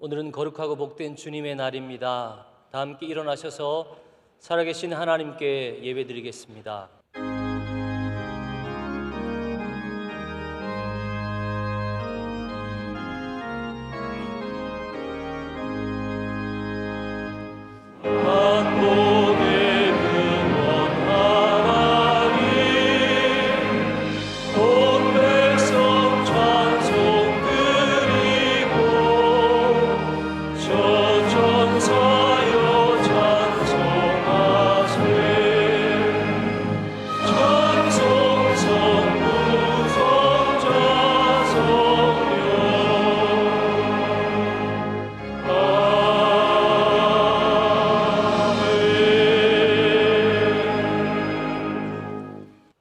오늘은 거룩하고 복된 주님의 날입니다. 다 함께 일어나셔서 살아계신 하나님께 예배드리겠습니다.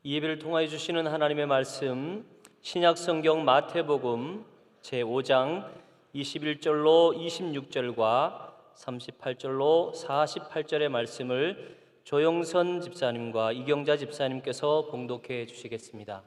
예배를 통하여 주시는 하나님의 말씀, 신약성경 마태복음 제5장 21절로 26절과 38절로 48절의 말씀을 조영선 집사님과 이경자 집사님께서 봉독해 주시겠습니다.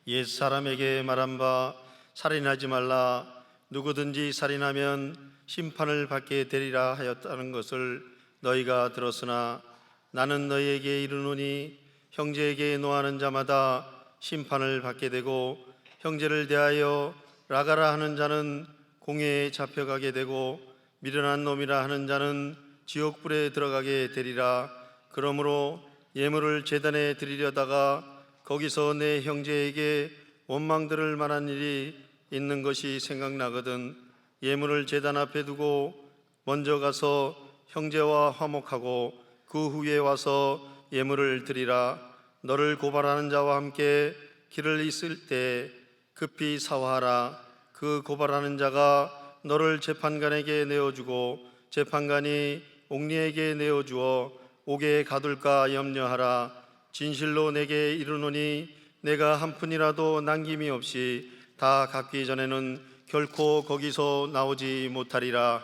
옛 사람에게 말한 바 살인하지 말라, 누구든지 살인하면 심판을 받게 되리라 하였다는 것을 너희가 들었으나 나는 너희에게 이르노니 형제에게 노하는 자마다 심판을 받게 되고 형제를 대하여 라가라 하는 자는 공회에 잡혀가게 되고 미련한 놈이라 하는 자는 지옥불에 들어가게 되리라. 그러므로 예물을 제단에 드리려다가 거기서 내 형제에게 원망 들을 만한 일이 있는 것이 생각나거든 예물을 제단 앞에 두고 먼저 가서 형제와 화목하고 그 후에 와서 예물을 드리라. 너를 고발하는 자와 함께 길을 있을 때 급히 사화하라. 그 고발하는 자가 너를 재판관에게 내어주고 재판관이 옥리에게 내어주어 옥에 가둘까 염려하라. 진실로 내게 이르노니 내가 한 푼이라도 남김이 없이 다 갚기 전에는 결코 거기서 나오지 못하리라.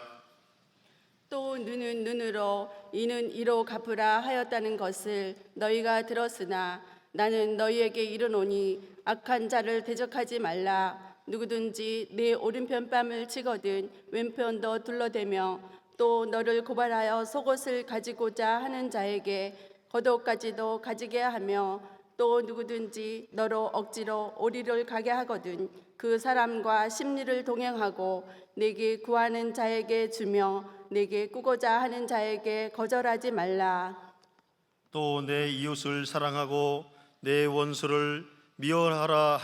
또 눈은 눈으로 이는 이로 갚으라 하였다는 것을 너희가 들었으나 나는 너희에게 이르노니 악한 자를 대적하지 말라. 누구든지 내 오른편 뺨을 치거든 왼편도 둘러대며 또 너를 고발하여 속옷을 가지고자 하는 자에게 겉옷까지도 가지게 하며 또 누구든지 너로 억지로 오리를 가게 하거든 그 사람과 심리를 동행하고 내게 구하는 자에게 주며 내게 꾸고자 하는 자에게 거절하지 말라. 또 내 이웃을 사랑하고 내 원수를 미워하라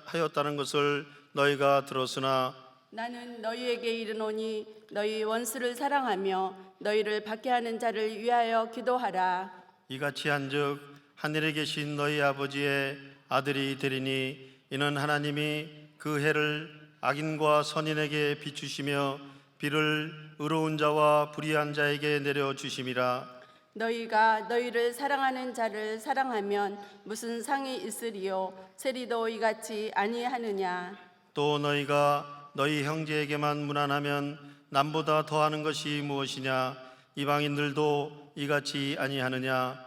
하였다는 것을 너희가 들었으나 나는 너희에게 이르노니 너희 원수를 사랑하며 너희를 박해하는 자를 위하여 기도하라. 이같이 한즉 하늘에 계신 너희 아버지의 아들이 되리니 이는 하나님이 그 해를 악인과 선인에게 비추시며 비를 의로운 자와 불의한 자에게 내려주심이라. 너희가 너희를 사랑하는 자를 사랑하면 무슨 상이 있으리요 세리도 이같이 아니하느냐. 또 너희가 너희 형제에게만 무난하면 남보다 더하는 것이 무엇이냐. 이방인들도 이같이 아니하느냐.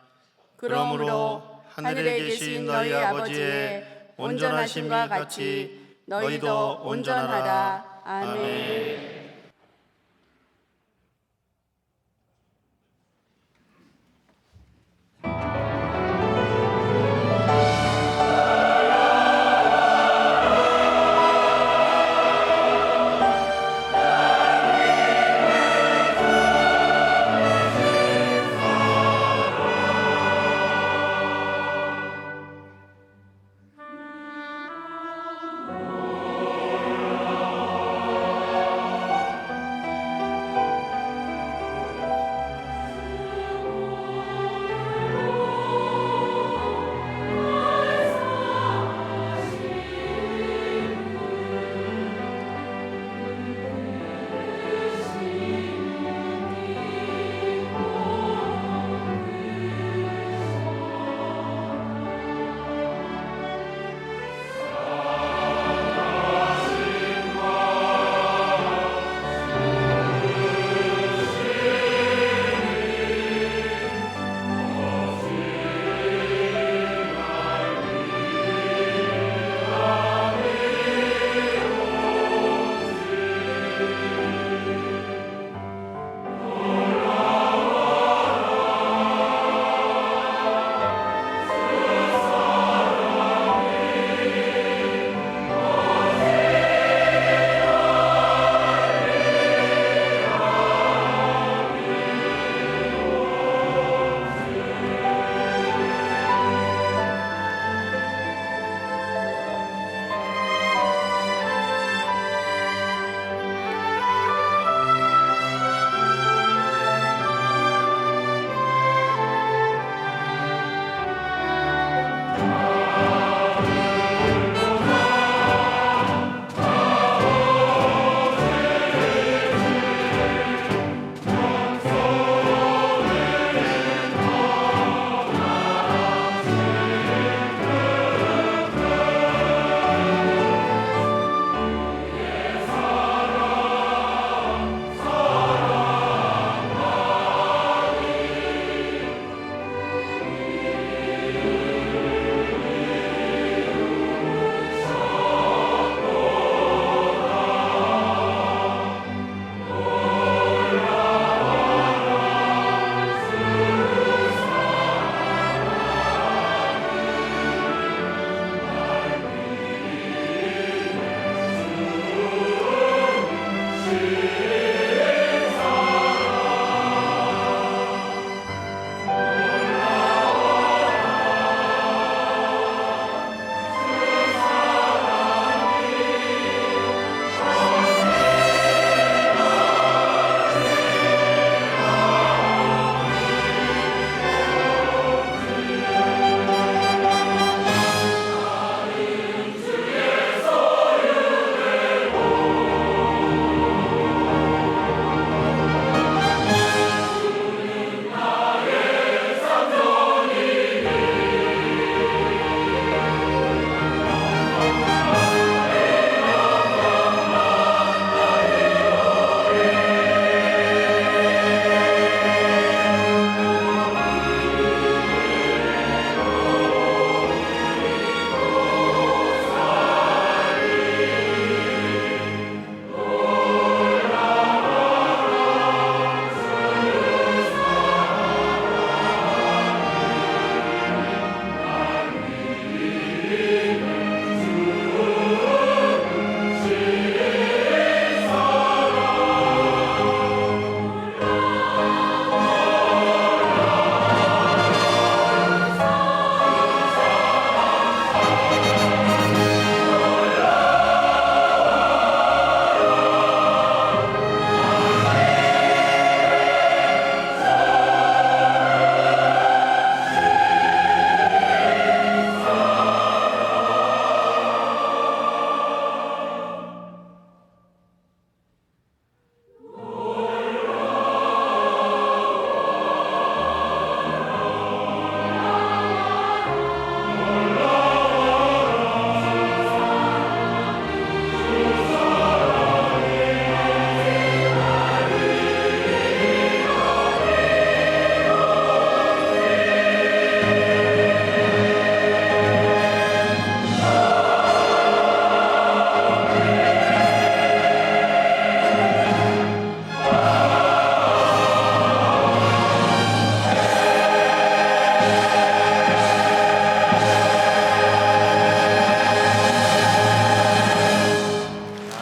그러므로 하늘에 계신 너희 아버지의 온전하심과 같이 너희도 온전하라. 아멘.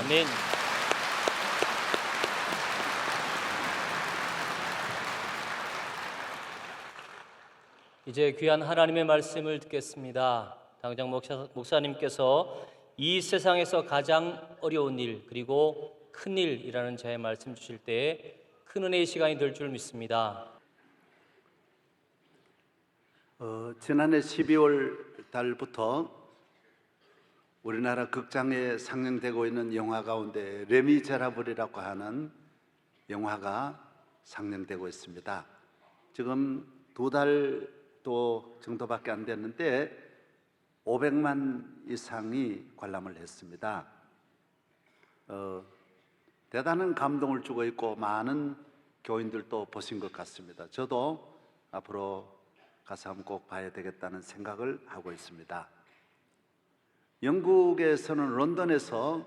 아멘. 이제 귀한 하나님의 말씀을 듣겠습니다. 당장 목사님께서 이 세상에서 가장 어려운 일 그리고 큰 일이라는 제의 말씀 주실 때에 큰 은혜의 시간이 될 줄 믿습니다. 지난해 12월 달부터 우리나라 극장에 상영되고 있는 영화 가운데 레미제라블이라고 하는 영화가 상영되고 있습니다. 지금 2달 정도밖에 안 됐는데 500만 이상이 관람을 했습니다. 대단한 감동을 주고 있고 많은 교인들도 보신 것 같습니다. 저도 앞으로 가서 한번 꼭 봐야 되겠다는 생각을 하고 있습니다. 영국에서는 런던에서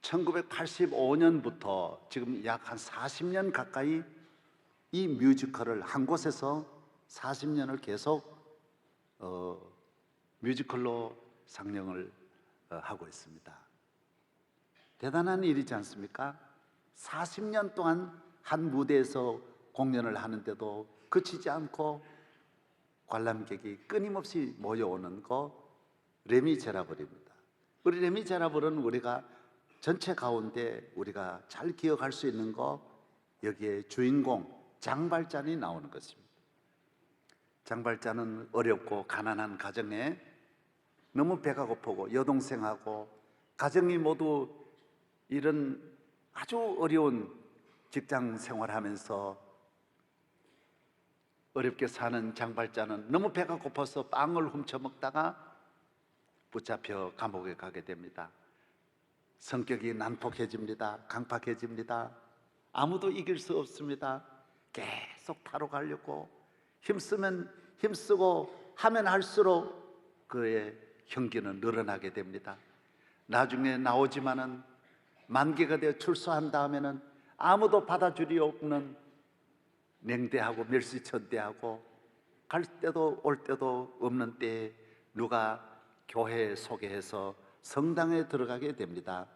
1985년부터 지금 약 한 40년 가까이 이 뮤지컬을 한 곳에서 40년을 계속 뮤지컬로 상영을 하고 있습니다. 대단한 일이지 않습니까? 40년 동안 한 무대에서 공연을 하는데도 그치지 않고 관람객이 끊임없이 모여오는 거 레미제라블입니다. 우리 레미제라블은 우리가 전체 가운데 우리가 잘 기억할 수 있는 거 여기에 주인공 장발잔이 나오는 것입니다. 장발잔은 어렵고 가난한 가정에 너무 배가 고프고 여동생하고 가정이 모두 이런 아주 어려운 직장 생활하면서 어렵게 사는 장발잔은 너무 배가 고파서 빵을 훔쳐 먹다가 붙잡혀 감옥에 가게 됩니다. 성격이 난폭해집니다. 강팍해집니다. 아무도 이길 수 없습니다. 계속 타러 가려고 힘쓰면 힘쓰고 하면 할수록 그의 형기는 늘어나게 됩니다. 나중에 나오지만은 만기가 되어 출소한 다음에는 아무도 받아줄이 없는 냉대하고 멸시천대하고 갈 때도 올 때도 없는 때에 누가 교회에 소개해서 성당에 들어가게 됩니다.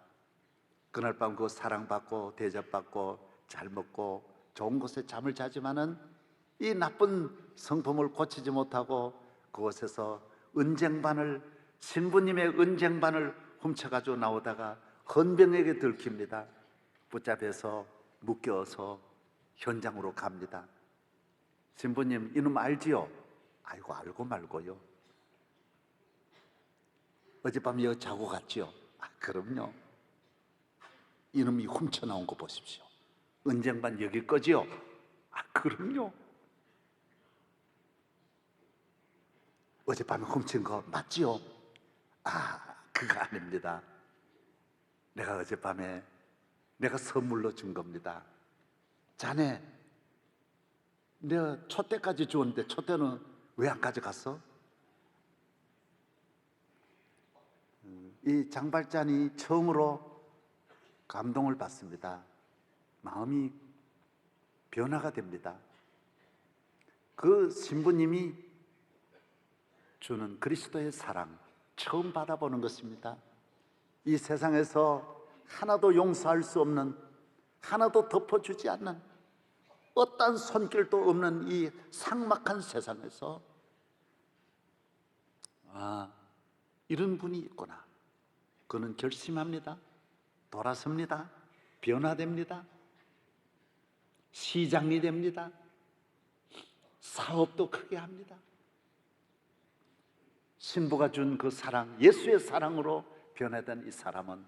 그날 밤 그 사랑받고 대접받고 잘 먹고 좋은 곳에 잠을 자지만은 이 나쁜 성품을 고치지 못하고 그곳에서 은쟁반을 신부님의 은쟁반을 훔쳐가지고 나오다가 헌병에게 들킵니다. 붙잡혀서 묶여서 현장으로 갑니다. 신부님 이놈 알지요? 아이고 알고 말고요. 어젯밤 여기 자고 갔지요? 아, 그럼요. 이놈이 훔쳐나온 거 보십시오. 은쟁반 여기 거지요? 아, 그럼요. 어젯밤에 훔친 거 맞지요? 아, 그거 아닙니다. 내가 어젯밤에 내가 선물로 준 겁니다. 자네, 내가 촛대까지 주었는데 촛대는 왜 안 가져갔어? 이 장발잔이 처음으로 감동을 받습니다. 마음이 변화가 됩니다. 그 신부님이 주는 그리스도의 사랑 처음 받아보는 것입니다. 이 세상에서 하나도 용서할 수 없는, 하나도 덮어주지 않는, 어떤 손길도 없는 이 삭막한 세상에서 아, 이런 분이 있구나. 그는 결심합니다. 돌아섭니다. 변화됩니다. 시장이 됩니다. 사업도 크게 합니다. 신부가 준 그 사랑, 예수의 사랑으로 변화된 이 사람은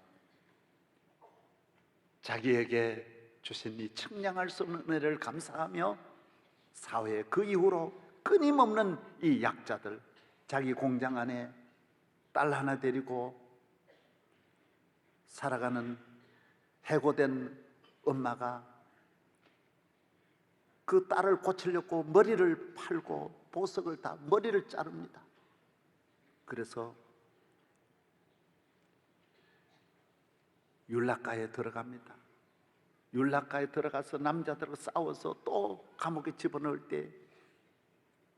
자기에게 주신 이 측량할 수 없는 은혜를 감사하며 사회에 그 이후로 끊임없는 이 약자들, 자기 공장 안에 딸 하나 데리고 살아가는 해고된 엄마가 그 딸을 고치려고 머리를 팔고 보석을 다 머리를 자릅니다. 그래서 율락가에 들어갑니다. 율락가에 들어가서 남자들과 싸워서 또 감옥에 집어넣을 때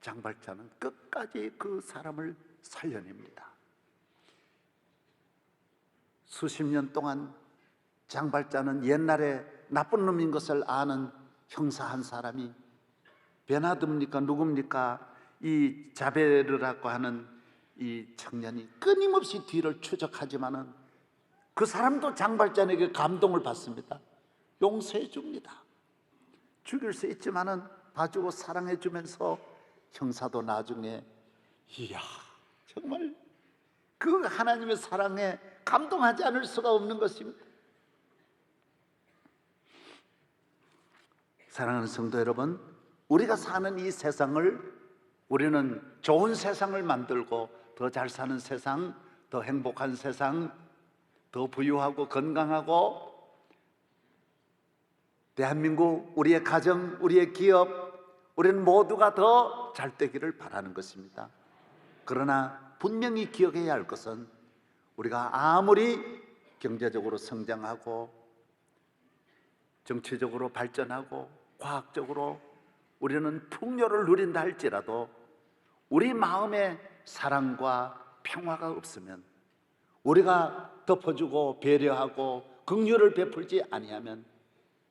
장발자는 끝까지 그 사람을 살려냅니다. 수십 년 동안 장발자는 옛날에 나쁜 놈인 것을 아는 형사 한 사람이 베나드입니까 누굽니까 이 자베르라고 하는 이 청년이 끊임없이 뒤를 추적하지만은 그 사람도 장발자에게 감동을 받습니다. 용서해 줍니다. 죽일 수 있지만은 봐주고 사랑해 주면서 형사도 나중에 이야 정말 그 하나님의 사랑에 감동하지 않을 수가 없는 것입니다. 사랑하는 성도 여러분, 우리가 사는 이 세상을 우리는 좋은 세상을 만들고 더 잘 사는 세상, 더 행복한 세상, 더 부유하고 건강하고 대한민국, 우리의 가정, 우리의 기업, 우리는 모두가 더 잘 되기를 바라는 것입니다. 그러나 분명히 기억해야 할 것은 우리가 아무리 경제적으로 성장하고 정치적으로 발전하고 과학적으로 우리는 풍요를 누린다 할지라도 우리 마음에 사랑과 평화가 없으면, 우리가 덮어주고 배려하고 긍휼을 베풀지 아니하면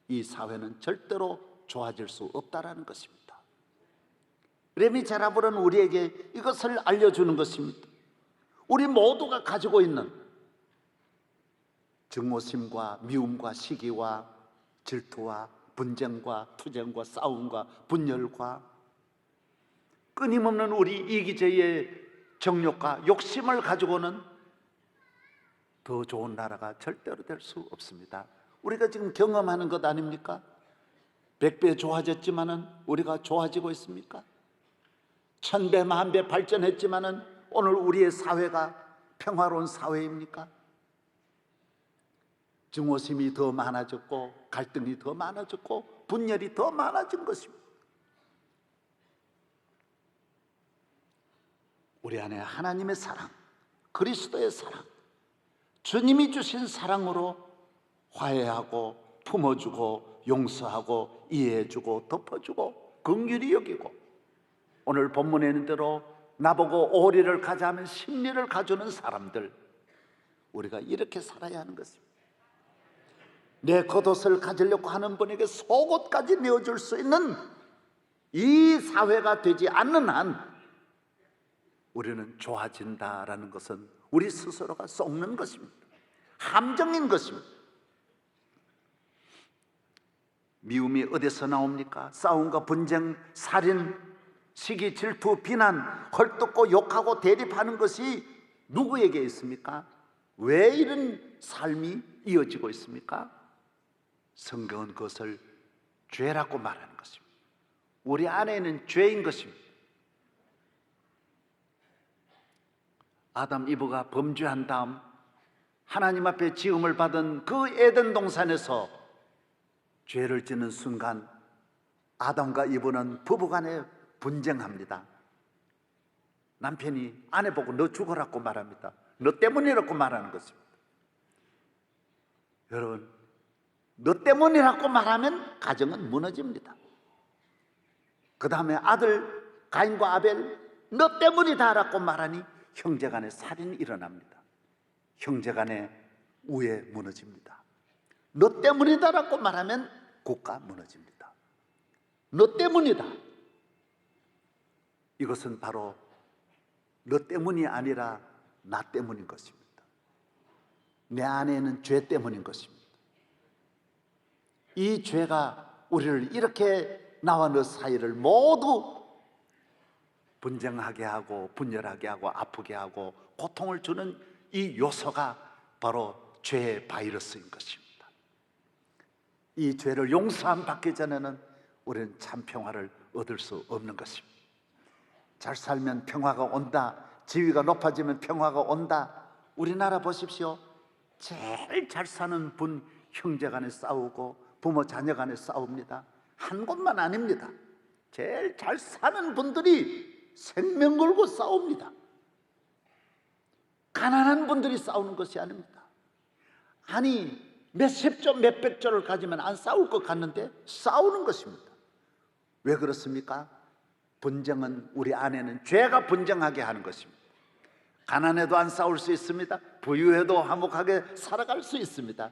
이 사회는 절대로 좋아질 수 없다라는 것입니다. 레미 제라블은 우리에게 이것을 알려주는 것입니다. 우리 모두가 가지고 있는 증오심과 미움과 시기와 질투와 분쟁과 투쟁과 싸움과 분열과 끊임없는 우리 이기적의 정욕과 욕심을 가지고는 더 좋은 나라가 절대로 될 수 없습니다. 우리가 지금 경험하는 것 아닙니까? 100배 좋아졌지만은 우리가 좋아지고 있습니까? 1000배, 10,000배 발전했지만은 오늘 우리의 사회가 평화로운 사회입니까? 증오심이 더 많아졌고 갈등이 더 많아졌고 분열이 더 많아진 것입니다. 우리 안에 하나님의 사랑, 그리스도의 사랑, 주님이 주신 사랑으로 화해하고 품어주고 용서하고 이해해주고 덮어주고 긍휼히 여기고, 오늘 본문에 있는 대로 나보고 오리를 가자 하면 십리를 가주는 사람들, 우리가 이렇게 살아야 하는 것입니다. 내 겉옷을 가지려고 하는 분에게 속옷까지 내어줄 수 있는 이 사회가 되지 않는 한 우리는 좋아진다라는 것은 우리 스스로가 썩는 것입니다. 함정인 것입니다. 미움이 어디서 나옵니까? 싸움과 분쟁, 살인, 시기, 질투, 비난, 헐뜯고 욕하고 대립하는 것이 누구에게 있습니까? 왜 이런 삶이 이어지고 있습니까? 성경은 그것을 죄라고 말하는 것입니다. 우리 안에는 죄인 것입니다. 아담 이브가 범죄한 다음 하나님 앞에 지음을 받은 그 에덴 동산에서 죄를 짓는 순간 아담과 이브는 부부간에 분쟁합니다. 남편이 아내 보고 너 죽어라고 말합니다. 너 때문이라고 말하는 것입니다. 여러분, 너 때문이라고 말하면 가정은 무너집니다. 그 다음에 아들 가인과 아벨 너 때문이다라고 말하니 형제간에 살인이 일어납니다. 형제간에 우애 무너집니다. 너 때문이다라고 말하면 국가 무너집니다. 너 때문이다. 이것은 바로 너 때문이 아니라 나 때문인 것입니다. 내 안에는 죄 때문인 것입니다. 이 죄가 우리를 이렇게 나와 너 사이를 모두 분쟁하게 하고 분열하게 하고 아프게 하고 고통을 주는 이 요소가 바로 죄의 바이러스인 것입니다. 이 죄를 용서함 받기 전에는 우리는 참 평화를 얻을 수 없는 것입니다. 잘 살면 평화가 온다, 지위가 높아지면 평화가 온다. 우리나라 보십시오. 제일 잘 사는 분 형제 간에 싸우고 부모 자녀 간에 싸웁니다. 한 곳만 아닙니다. 제일 잘 사는 분들이 생명 걸고 싸웁니다. 가난한 분들이 싸우는 것이 아닙니다. 아니 몇십 조 몇백 조를 가지면 안 싸울 것 같는데 싸우는 것입니다. 왜 그렇습니까? 분쟁은 우리 안에는 죄가 분쟁하게 하는 것입니다. 가난해도 안 싸울 수 있습니다. 부유해도 화목하게 살아갈 수 있습니다.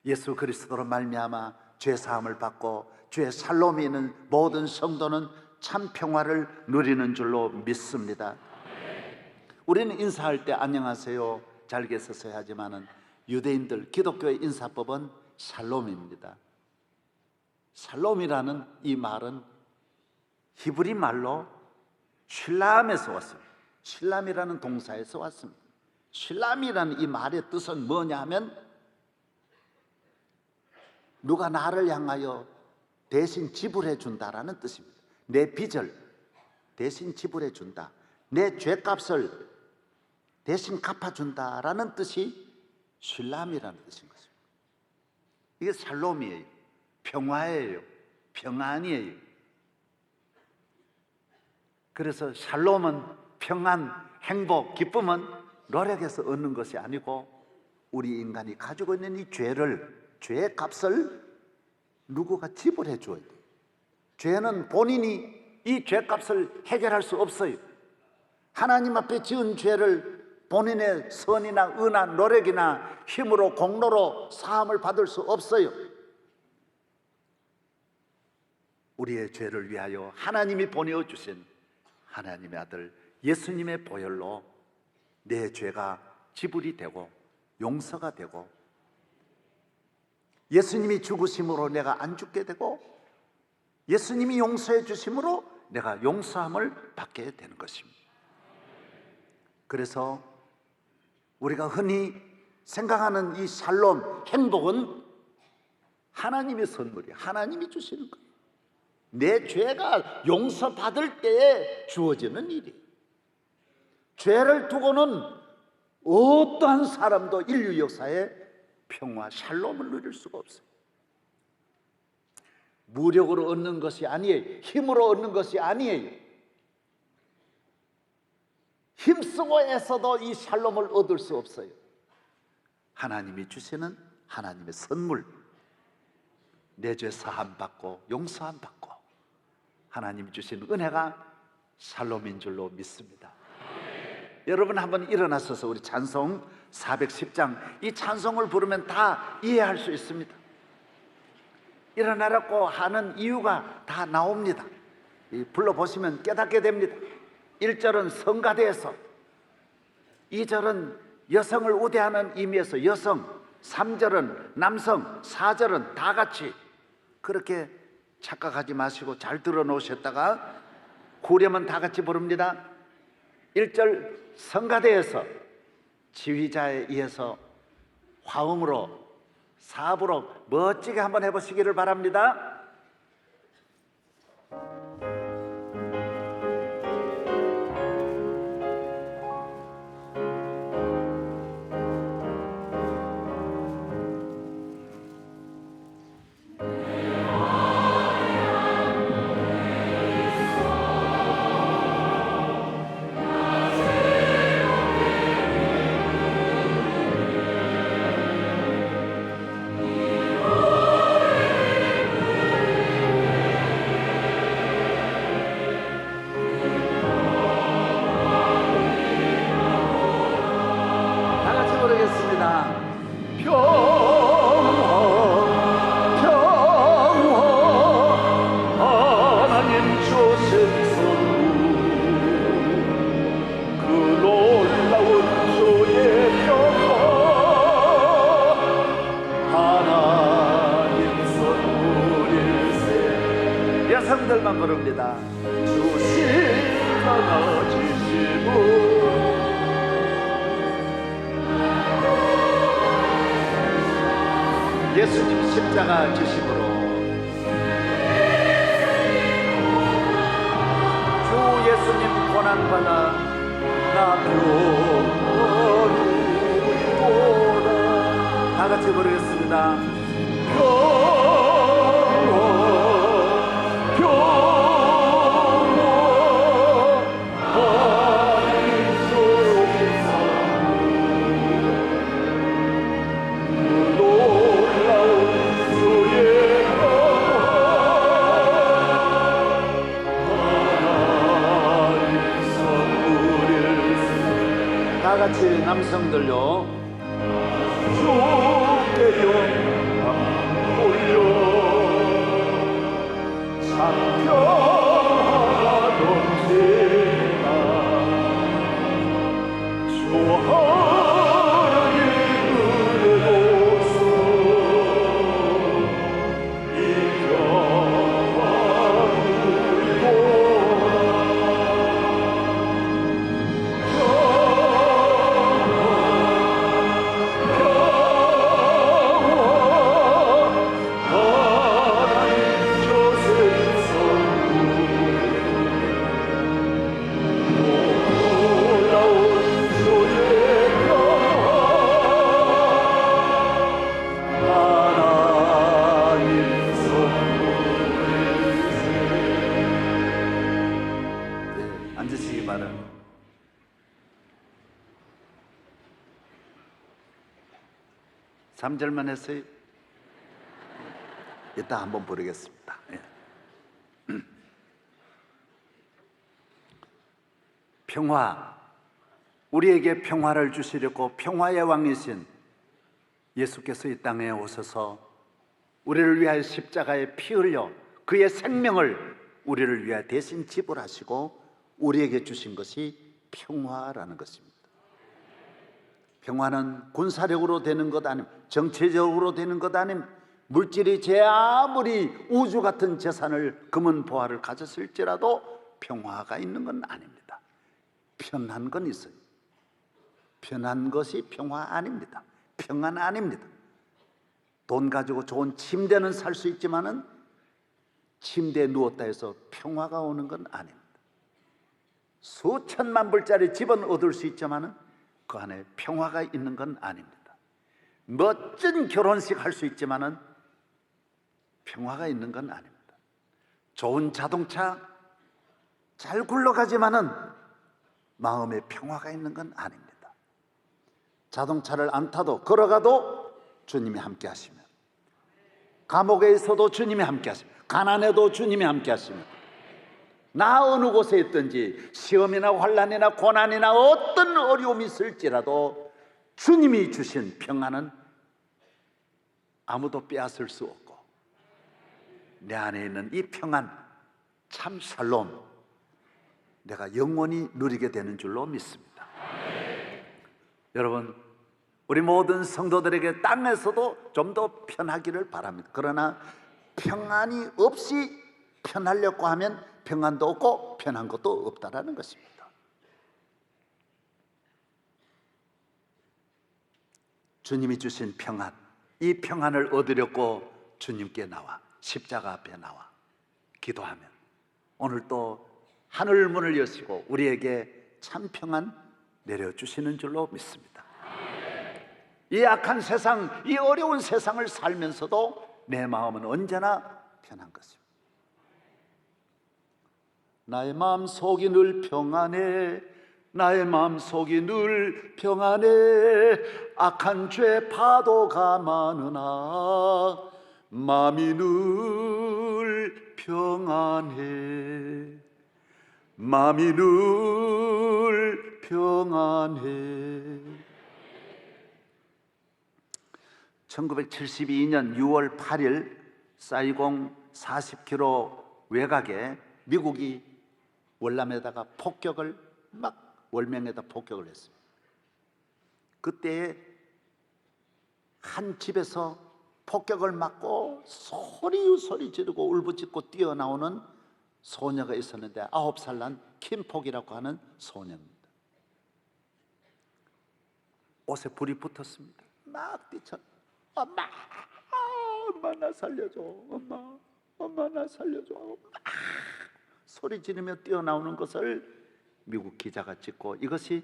예수 그리스도로 말미암아 죄 사함을 받고 죄 살롬이 있는 모든 성도는 참 평화를 누리는 줄로 믿습니다. 우리는 인사할 때 안녕하세요 잘 계세요 하지만은 유대인들 기독교의 인사법은 샬롬입니다. 샬롬이라는 이 말은 히브리 말로 슐람에서 왔습니다. 슐람이라는 동사에서 왔습니다. 슐람이라는 이 말의 뜻은 뭐냐 하면 누가 나를 향하여 대신 지불해 준다라는 뜻입니다. 내 빚을 대신 지불해 준다, 내 죄값을 대신 갚아준다라는 뜻이 슐람이라는 뜻인 것입니다. 이게 샬롬이에요. 평화예요. 평안이에요. 그래서 샬롬은 평안, 행복, 기쁨은 노력해서 얻는 것이 아니고 우리 인간이 가지고 있는 이 죄의 값을 누구가 지불해 줘야 돼요. 죄는 본인이 이 죄값을 해결할 수 없어요. 하나님 앞에 지은 죄를 본인의 선이나 은나 노력이나 힘으로 공로로 사함을 받을 수 없어요. 우리의 죄를 위하여 하나님이 보내어 주신 하나님의 아들 예수님의 보혈로 내 죄가 지불이 되고 용서가 되고, 예수님이 죽으심으로 내가 안 죽게 되고, 예수님이 용서해 주심으로 내가 용서함을 받게 되는 것입니다. 그래서 우리가 흔히 생각하는 이 샬롬, 행복은 하나님의 선물이에요. 하나님이 주시는 거예요. 내 죄가 용서받을 때에 주어지는 일이에요. 죄를 두고는 어떠한 사람도 인류 역사에 평화, 샬롬을 누릴 수가 없어요. 무력으로 얻는 것이 아니에요. 힘으로 얻는 것이 아니에요. 힘쓰고 애써도 이 샬롬을 얻을 수 없어요. 하나님이 주시는 하나님의 선물, 내 죄 사함 받고 용서함 받고 하나님이 주신 은혜가 샬롬인 줄로 믿습니다. 여러분 한번 일어나셔서 우리 찬송 410장, 이 찬송을 부르면 다 이해할 수 있습니다. 일어나라고 하는 이유가 다 나옵니다. 불러보시면 깨닫게 됩니다. 1절은 성가대에서, 2절은 여성을 우대하는 의미에서 여성, 3절은 남성, 4절은 다 같이, 그렇게 착각하지 마시고 잘 들어놓으셨다가 후렴은 다 같이 부릅니다. 1절 성가대에서 지휘자에 의해서 화음으로, 사부로 멋지게 한번 해보시기를 바랍니다. 여성들만 부릅니다. 주시다가 주시고 예수님 십자가 지심으로 주 예수님 고난받아 나 병원이로다. 다 같이 부르겠습니다. 다 같이 남성들요. 주께요 3절만 했어요. 이따 한번 부르겠습니다. 예. 평화, 우리에게 평화를 주시려고 평화의 왕이신 예수께서 이 땅에 오셔서 우리를 위하여 십자가에 피 흘려 그의 생명을 우리를 위하여 대신 지불하시고 우리에게 주신 것이 평화라는 것입니다. 평화는 군사력으로 되는 것 아님, 정치적으로 되는 것 아님, 물질이 제 아무리 우주 같은 재산을 금은 보화를 가졌을지라도 평화가 있는 건 아닙니다. 편한 건 있어요. 편한 것이 평화 아닙니다. 평안 아닙니다. 돈 가지고 좋은 침대는 살 수 있지만은 침대에 누웠다 해서 평화가 오는 건 아닙니다. 수천만 불짜리 집은 얻을 수 있지만은 그 안에 평화가 있는 건 아닙니다. 멋진 결혼식 할 수 있지만은 평화가 있는 건 아닙니다. 좋은 자동차 잘 굴러가지만은 마음에 평화가 있는 건 아닙니다. 자동차를 안 타도 걸어가도 주님이 함께 하시면, 감옥에 있어도 주님이 함께 하시면, 가난해도 주님이 함께 하시면, 나 어느 곳에 있든지 시험이나 환난이나 고난이나 어떤 어려움이 있을지라도 주님이 주신 평안은 아무도 빼앗을 수 없고, 내 안에 있는 이 평안, 참 샬롬, 내가 영원히 누리게 되는 줄로 믿습니다. 여러분, 우리 모든 성도들에게 땅에서도 좀 더 편하기를 바랍니다. 그러나 평안이 없이 편하려고 하면 평안도 없고 편한 것도 없다라는 것입니다. 주님이 주신 평안, 이 평안을 얻으려고 주님께 나와, 십자가 앞에 나와 기도하면 오늘 또 하늘 문을 여시고 우리에게 참 평안 내려주시는 줄로 믿습니다. 이 악한 세상, 이 어려운 세상을 살면서도 내 마음은 언제나 편한 것입니다. 나의 마음 속이 늘 평안해, 나의 마음 속이 늘 평안해. 악한 죄 파도가 많으나 마음이 늘 평안해, 마음이 늘 평안해. 1972년 6월 8일 사이공 40km 외곽에 미국이 월남에다가 폭격을 막 월명에다 폭격을 했습니다. 그때 한 집에서 폭격을 맞고 소리 지르고 울부짖고 뛰어나오는 소녀가 있었는데 9살 난 킴폭이라고 하는 소녀입니다. 옷에 불이 붙었습니다. 막 뛰쳐, 엄마, 엄마 나 살려줘, 엄마 나 살려줘, 소리 지르며 뛰어나오는 것을 미국 기자가 찍고 이것이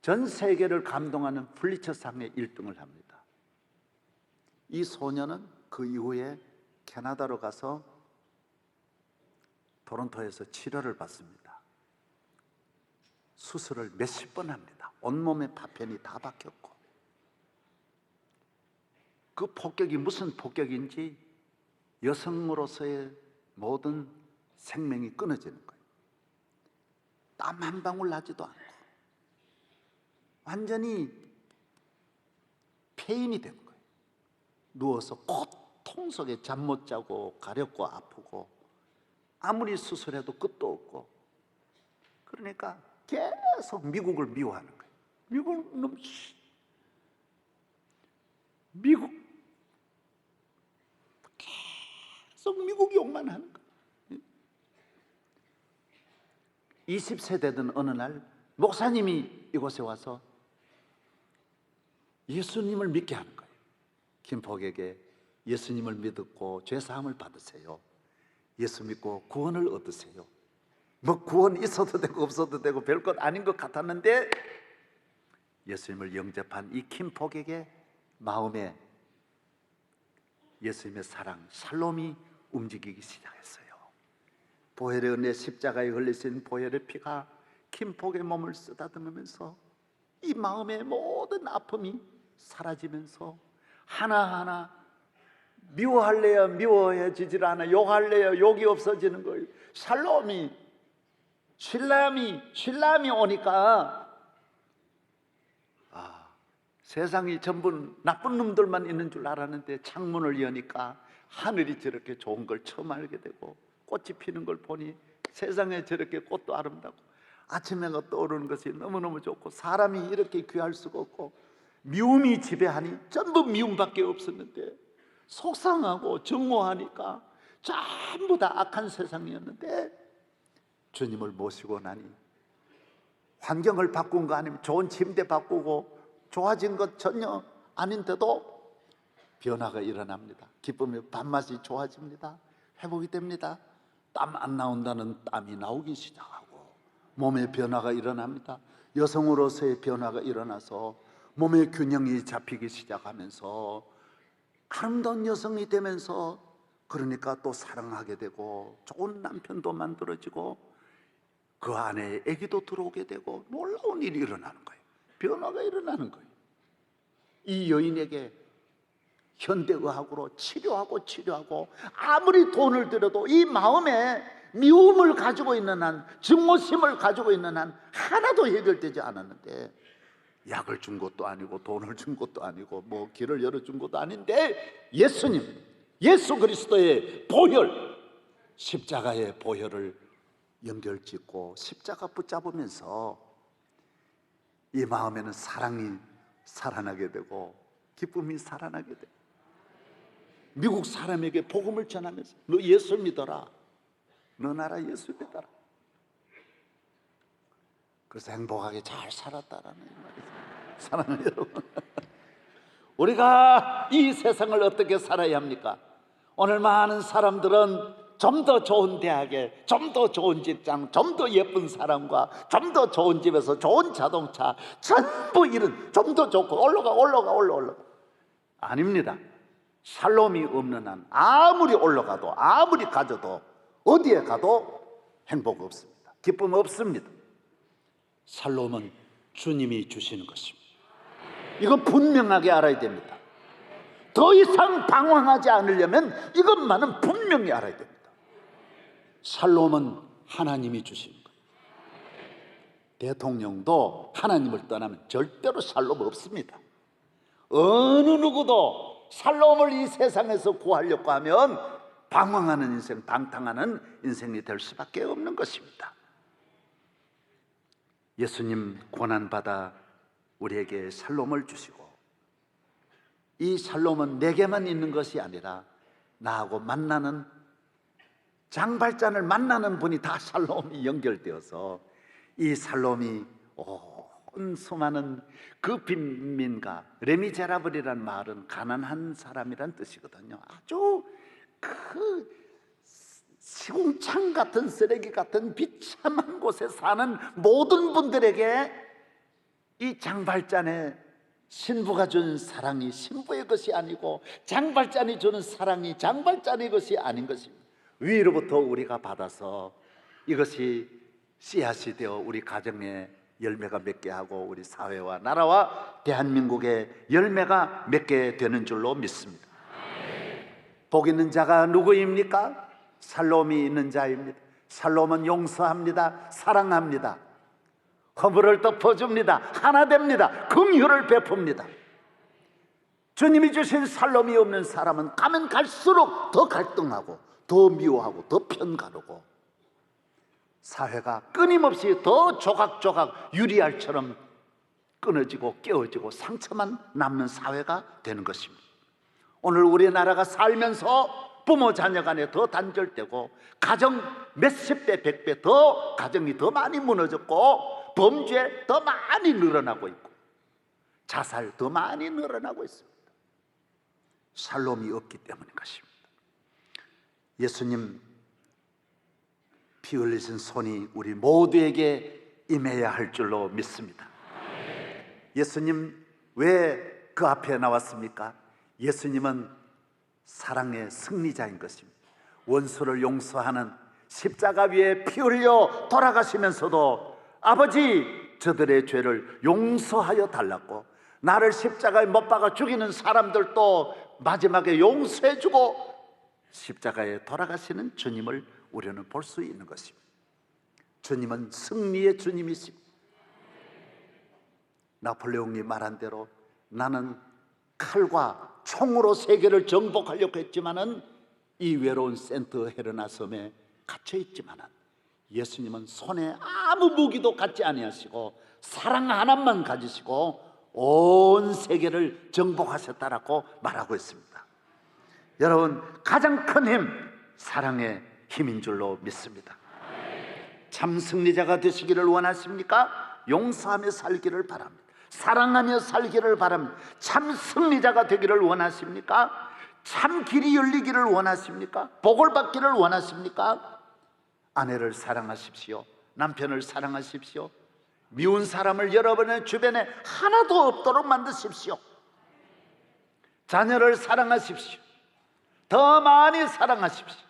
전 세계를 감동하는 플리처상의 1등을 합니다. 이 소녀는 그 이후에 캐나다로 가서 토론토에서 치료를 받습니다. 수술을 몇십 번 합니다. 온몸에 파편이 다 박혔고, 그 폭격이 무슨 폭격인지 여성으로서의 모든 생명이 끊어지는 거예요. 땀 한 방울 나지도 않고 완전히 폐인이 된 거예요. 누워서 고통 속에 잠 못 자고 가렵고 아프고 아무리 수술해도 끝도 없고, 그러니까 계속 미국을 미워하는 거예요. 미국 놈, 미국, 계속 미국 욕만 하는 거예요. 20세 된 어느 날 목사님이 이곳에 와서 예수님을 믿게 하는 거예요. 김폭에게 예수님을 믿고 죄사함을 받으세요. 예수 믿고 구원을 얻으세요. 뭐 구원 있어도 되고 없어도 되고 별것 아닌 것 같았는데 예수님을 영접한 이 김폭에게 마음에 예수님의 사랑, 샬롬이 움직이기 시작했어요. 보혈의 은혜, 십자가에 흘리신 보혈의 피가 김폭의 몸을 쓰다듬으면서 이 마음의 모든 아픔이 사라지면서 하나하나 미워할래야 미워해지질 않아. 욕할래야 욕이 없어지는 거예요. 신람이 오니까 세상이 전부 나쁜 놈들만 있는 줄 알았는데 창문을 여니까 하늘이 저렇게 좋은 걸 처음 알게 되고 꽃이 피는 걸 보니 세상에 저렇게 꽃도 아름답고 아침 해가 떠오르는 것이 너무너무 좋고 사람이 이렇게 귀할 수가 없고 미움이 지배하니 전부 미움밖에 없었는데 속상하고 증오하니까 전부 다 악한 세상이었는데 주님을 모시고 나니 환경을 바꾼 거 아니면 좋은 침대 바꾸고 좋아진 것 전혀 아닌데도 변화가 일어납니다. 기쁨의 밥맛이 좋아집니다. 회복이 됩니다. 땀 안 나온다는 땀이 나오기 시작하고 몸의 변화가 일어납니다. 여성으로서의 변화가 일어나서 몸의 균형이 잡히기 시작하면서 아름다운 여성이 되면서 그러니까 또 사랑하게 되고 좋은 남편도 만들어지고 그 안에 아기도 들어오게 되고 놀라운 일이 일어나는 거예요. 변화가 일어나는 거예요. 이 여인에게 현대의학으로 치료하고 아무리 돈을 들여도 이 마음에 미움을 가지고 있는 한, 증오심을 가지고 있는 한 하나도 해결되지 않았는데 약을 준 것도 아니고 돈을 준 것도 아니고 뭐 길을 열어준 것도 아닌데 예수님, 예수 그리스도의 보혈, 십자가의 보혈을 연결짓고 십자가 붙잡으면서 이 마음에는 사랑이 살아나게 되고 기쁨이 살아나게 돼. 미국 사람에게 복음을 전하면서 너 예수 믿어라. 너 나라 예수 믿어라. 그래서 행복하게 잘 살았다라는 말이죠. 사랑하는 여러분, 우리가 이 세상을 어떻게 살아야 합니까? 오늘 많은 사람들은 좀 더 좋은 대학에, 좀 더 좋은 직장, 좀 더 예쁜 사람과 좀 더 좋은 집에서 좋은 자동차, 전부 이런 좀 더 좋고 올라가. 아닙니다. 샬롬이 없는 한 아무리 올라가도 아무리 가져도 어디에 가도 행복 없습니다. 기쁨 없습니다. 샬롬은 주님이 주시는 것입니다. 이건 분명하게 알아야 됩니다. 더 이상 방황하지 않으려면 이것만은 분명히 알아야 됩니다. 샬롬은 하나님이 주시는 거예요. 대통령도 하나님을 떠나면 절대로 샬롬 없습니다. 어느 누구도 샬롬을 이 세상에서 구하려고 하면 방황하는 인생, 방탕하는 인생이 될 수밖에 없는 것입니다. 예수님 고난받아 우리에게 샬롬을 주시고 이 샬롬은 내게만 있는 것이 아니라 나하고 만나는 장발잔을 만나는 분이 다 샬롬이 연결되어서 이 샬롬이 온 수많은 그 빈민가, 레미제라블이라는 말은 가난한 사람이란 뜻이거든요. 아주 그 시궁창 같은 쓰레기 같은 비참한 곳에 사는 모든 분들에게 이 장발잔의 신부가 준 사랑이 신부의 것이 아니고 장발잔이 주는 사랑이 장발잔의 것이 아닌 것입니다. 위로부터 우리가 받아서 이것이 씨앗이 되어 우리 가정에 열매가 맺게 하고 우리 사회와 나라와 대한민국의 열매가 맺게 되는 줄로 믿습니다. 복 있는 자가 누구입니까? 샬롬이 있는 자입니다. 샬롬은 용서합니다. 사랑합니다. 허물을 덮어줍니다. 하나 됩니다. 긍휼을 베풉니다. 주님이 주신 샬롬이 없는 사람은 가면 갈수록 더 갈등하고 더 미워하고 더 편가르고 사회가 끊임없이 더 조각조각 유리알처럼 끊어지고 깨어지고 상처만 남는 사회가 되는 것입니다. 오늘 우리나라가 살면서 부모 자녀 간에 더 단절되고 가정 몇십 배, 100배 더 가정이 더 많이 무너졌고 범죄 더 많이 늘어나고 있고 자살 더 많이 늘어나고 있습니다. 샬롬이 없기 때문인 것입니다. 예수님 피 흘리신 손이 우리 모두에게 임해야 할 줄로 믿습니다. 예수님 왜 그 앞에 나왔습니까? 예수님은 사랑의 승리자인 것입니다. 원수를 용서하는 십자가 위에 피 흘려 돌아가시면서도 아버지 저들의 죄를 용서하여 달라고 나를 십자가에 못 박아 죽이는 사람들도 마지막에 용서해주고 십자가에 돌아가시는 주님을 우리는 볼 수 있는 것입니다. 주님은 승리의 주님이십니다. 나폴레옹이 말한 대로 나는 칼과 총으로 세계를 정복하려고 했지만은 이 외로운 센트 헤레나 섬에 갇혀 있지만은 예수님은 손에 아무 무기도 갖지 아니하시고 사랑 하나만 가지시고 온 세계를 정복하셨다라고 말하고 있습니다. 여러분, 가장 큰 힘, 사랑의 힘인 줄로 믿습니다. 참 승리자가 되시기를 원하십니까? 용서하며 살기를 바랍니다. 사랑하며 살기를 바랍니다. 참 승리자가 되기를 원하십니까? 참 길이 열리기를 원하십니까? 복을 받기를 원하십니까? 아내를 사랑하십시오. 남편을 사랑하십시오. 미운 사람을 여러분의 주변에 하나도 없도록 만드십시오. 자녀를 사랑하십시오. 더 많이 사랑하십시오.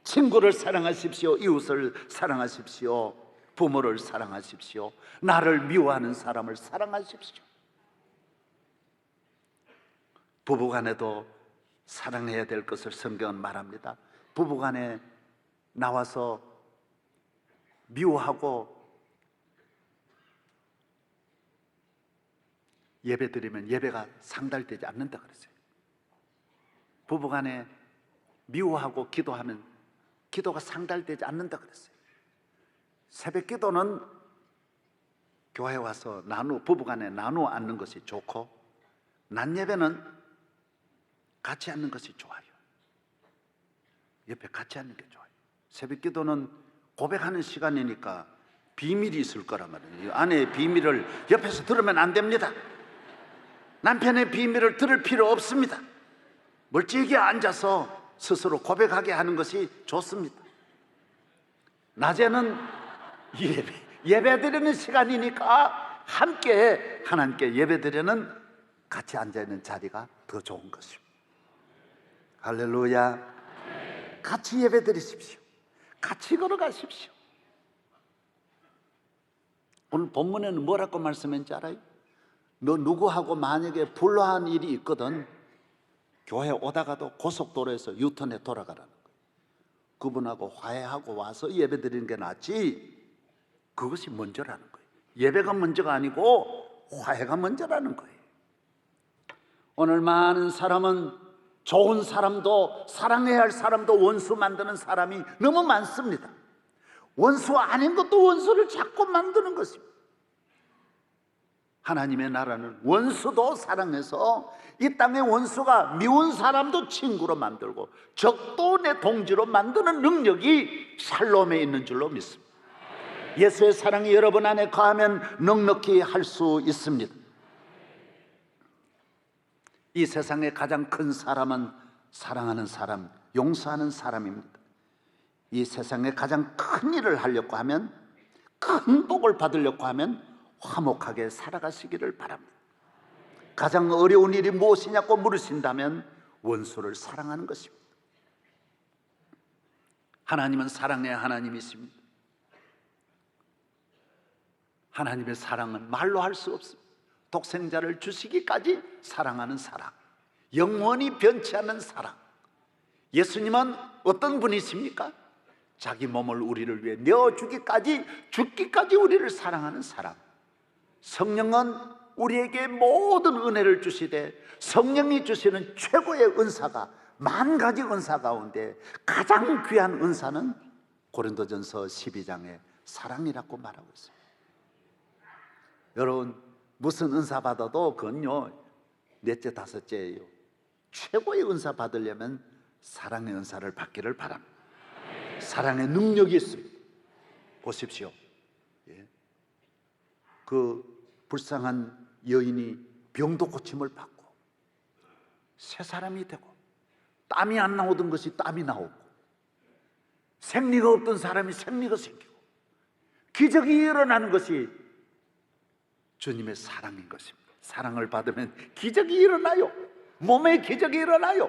친구를 사랑하십시오. 이웃을 사랑하십시오. 부모를 사랑하십시오. 나를 미워하는 사람을 사랑하십시오. 부부간에도 사랑해야 될 것을 성경은 말합니다. 부부간에 나와서 미워하고 예배 드리면 예배가 상달되지 않는다 그랬어요. 부부간에 미워하고 기도하면 기도가 상달되지 않는다 그랬어요. 새벽 기도는 교회에 와서 부부간에 나누어 앉는 것이 좋고, 낮 예배는 같이 앉는 것이 좋아요. 옆에 같이 앉는 게 좋아요. 새벽 기도는 고백하는 시간이니까 비밀이 있을 거란 말이에요. 아내의 비밀을 옆에서 들으면 안 됩니다. 남편의 비밀을 들을 필요 없습니다. 멀찍이 앉아서 스스로 고백하게 하는 것이 좋습니다. 낮에는 예배 드리는 시간이니까 함께 하나님께 예배 드리는 같이 앉아있는 자리가 더 좋은 것입니다. 할렐루야. 같이 예배 드리십시오. 같이 걸어가십시오. 오늘 본문에는 뭐라고 말씀했는지 알아요? 너 누구하고 만약에 불화한 일이 있거든, 교회 오다가도 고속도로에서 유턴해 돌아가라는 거예요. 그분하고 화해하고 와서 예배 드리는 게 낫지, 그것이 먼저라는 거예요. 예배가 먼저가 아니고 화해가 먼저라는 거예요. 오늘 많은 사람은 좋은 사람도, 사랑해야 할 사람도 원수 만드는 사람이 너무 많습니다. 원수 아닌 것도 원수를 자꾸 만드는 것입니다. 하나님의 나라는 원수도 사랑해서 이 땅의 원수가 미운 사람도 친구로 만들고 적도 내 동지로 만드는 능력이 샬롬에 있는 줄로 믿습니다. 예수의 사랑이 여러분 안에 거하면 넉넉히 할 수 있습니다. 이 세상의 가장 큰 사람은 사랑하는 사람, 용서하는 사람입니다. 이 세상에 가장 큰 일을 하려고 하면, 큰 복을 받으려고 하면 화목하게 살아가시기를 바랍니다. 가장 어려운 일이 무엇이냐고 물으신다면 원수를 사랑하는 것입니다. 하나님은 사랑의 하나님이십니다. 하나님의 사랑은 말로 할 수 없습니다. 독생자를 주시기까지 사랑하는 사랑, 영원히 변치 않는 사랑. 예수님은 어떤 분이십니까? 자기 몸을 우리를 위해 내어주기까지, 죽기까지 우리를 사랑하는 사랑. 성령은 우리에게 모든 은혜를 주시되, 성령이 주시는 최고의 은사가, 10,000가지 은사 가운데 가장 귀한 은사는 고린도전서 12장의 사랑이라고 말하고 있습니다. 여러분, 무슨 은사 받아도 그건요, 넷째 다섯째예요. 최고의 은사 받으려면 사랑의 은사를 받기를 바랍니다. 사랑의 능력이 있습니다. 보십시오. 그 불쌍한 여인이 병도 고침을 받고 새 사람이 되고, 땀이 안 나오던 것이 땀이 나오고, 생리가 없던 사람이 생리가 생기고, 기적이 일어나는 것이 주님의 사랑인 것입니다. 사랑을 받으면 기적이 일어나요. 몸에 기적이 일어나요.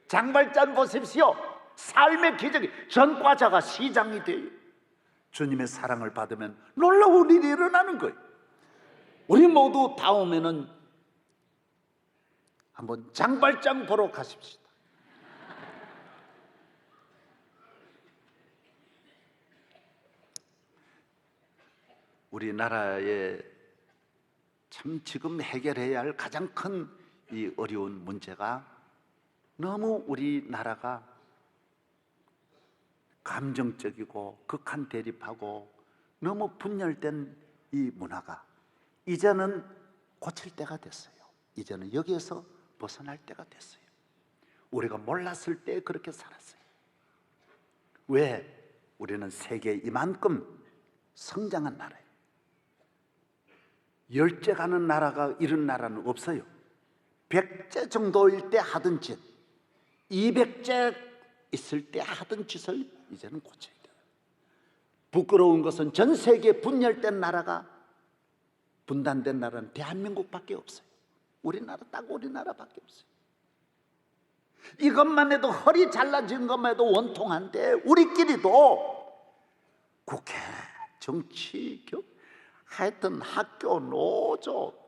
장발장 보십시오. 삶의 기적이, 전과자가 시장이 돼요. 주님의 사랑을 받으면 놀라운 일이 일어나는 거예요. 우리 모두 다음에는 한번 장발장 보러 가십시다. 우리나라에 참 지금 해결해야 할 가장 큰 이 어려운 문제가 너무 우리나라가 감정적이고 극한 대립하고 너무 분열된 이 문화가 이제는 고칠 때가 됐어요. 이제는 여기에서 벗어날 때가 됐어요. 우리가 몰랐을 때 그렇게 살았어요. 왜? 우리는 세계에 이만큼 성장한 나라예요. 열째 가는 나라가 이런 나라는 없어요. 100째 정도일 때 하던 짓, 200째 있을 때 하던 짓을 이제는 고쳐야 돼요. 부끄러운 것은 전 세계에 분열된 나라가, 분단된 나라는 대한민국밖에 없어요. 우리나라, 딱 우리나라밖에 없어요. 이것만 해도 허리 잘라진 것만 해도 원통한데 우리끼리도 국회, 정치, 하여튼 학교, 노조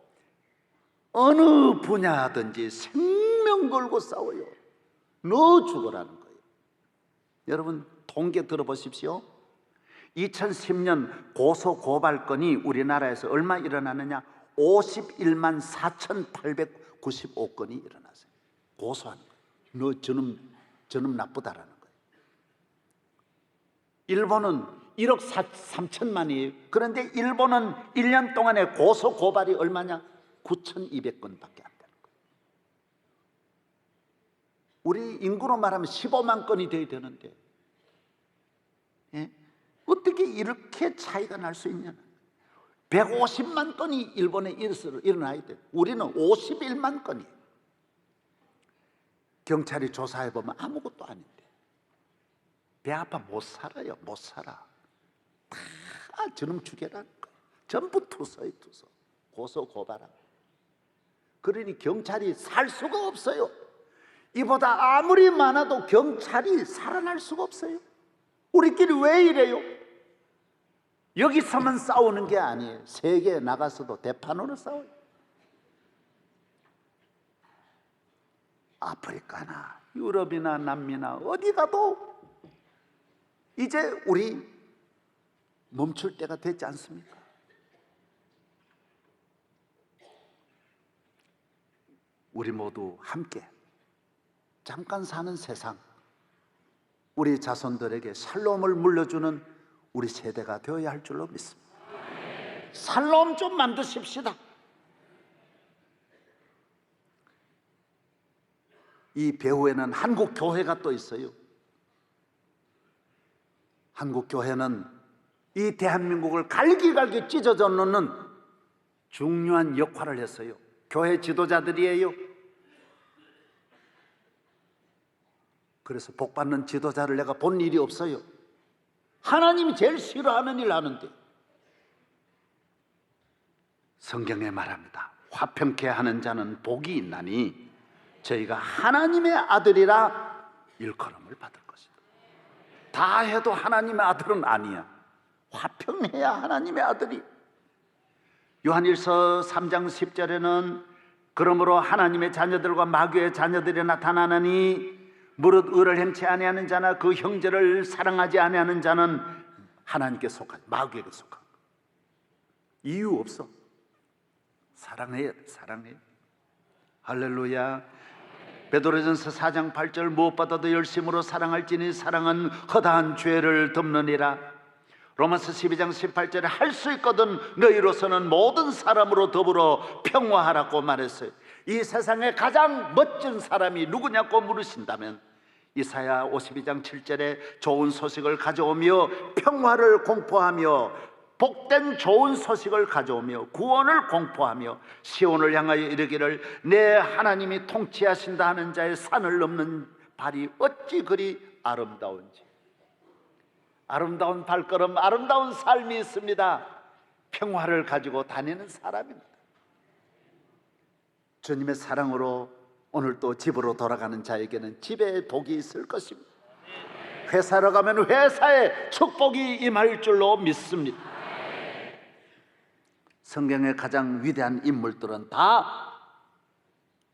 어느 분야든지 생명 걸고 싸워요. 너 죽어라는 거예요. 여러분 통계 들어보십시오. 2010년 고소 고발건이 우리나라에서 얼마 일어나느냐? 51만 4,895건이 일어났어요. 고소하는 거예요. 너 저놈 나쁘다라는 거예요. 일본은 1억 3천만이에요. 그런데 일본은 1년 동안에 고소 고발이 얼마냐? 9,200건밖에 안 되는 거예요. 우리 인구로 말하면 15만 건이 돼야 되는데, 예? 어떻게 이렇게 차이가 날 수 있냐? 150만 건이 일본에 일어나야 돼요. 우리는 51만 건이에요. 경찰이 조사해보면 아무것도 아닌데 배 아파 못 살아요. 못 살아. 다 저놈 죽여라는 거예요. 전부 투서예요. 투서. 고소 고발하고. 그러니 경찰이 살 수가 없어요. 이보다 아무리 많아도 경찰이 살아날 수가 없어요. 우리끼리 왜 이래요? 여기서만 싸우는 게 아니에요. 세계에 나가서도 대판으로 싸워요. 아프리카나 유럽이나 남미나 어디 가도 이제 우리 멈출 때가 됐지 않습니까? 우리 모두 함께 잠깐 사는 세상, 우리 자손들에게 샬롬을 물려주는 우리 세대가 되어야 할 줄로 믿습니다. 샬롬 좀 만드십시다. 이 배후에는 한국 교회가 또 있어요. 한국 교회는 이 대한민국을 갈기갈기 찢어져 놓는 중요한 역할을 했어요. 교회 지도자들이에요. 그래서 복받는 지도자를 내가 본 일이 없어요. 하나님이 제일 싫어하는 일 하는데, 성경에 말합니다. 화평케 하는 자는 복이 있나니 저희가 하나님의 아들이라 일컬음을 받을 것이다. 다 해도 하나님의 아들은 아니야. 화평해야 하나님의 아들이. 요한일서 3장 10절에는 그러므로 하나님의 자녀들과 마귀의 자녀들이 나타나느니 무릇 의를 행치 아니하는 자나 그 형제를 사랑하지 아니하는 자는 하나님께 속하지 마귀에게 속한 거. 이유 없어. 사랑해야 돼. 사랑해야 돼. 할렐루야. 베드로전서 4장 8절 무엇보다도 열심으로 사랑할지니 사랑은 허다한 죄를 덮느니라. 로마서 12장 18절에 할 수 있거든 너희로서는 모든 사람으로 더불어 평화하라고 말했어요. 이 세상에 가장 멋진 사람이 누구냐고 물으신다면 이사야 52장 7절에 좋은 소식을 가져오며 평화를 공포하며 복된 좋은 소식을 가져오며 구원을 공포하며 시온을 향하여 이르기를 내 하나님이 통치하신다 하는 자의 산을 넘는 발이 어찌 그리 아름다운지. 아름다운 발걸음, 아름다운 삶이 있습니다. 평화를 가지고 다니는 사람입니다. 주님의 사랑으로 오늘 또 집으로 돌아가는 자에게는 집에 복이 있을 것입니다. 회사로 가면 회사에 축복이 임할 줄로 믿습니다. 성경의 가장 위대한 인물들은 다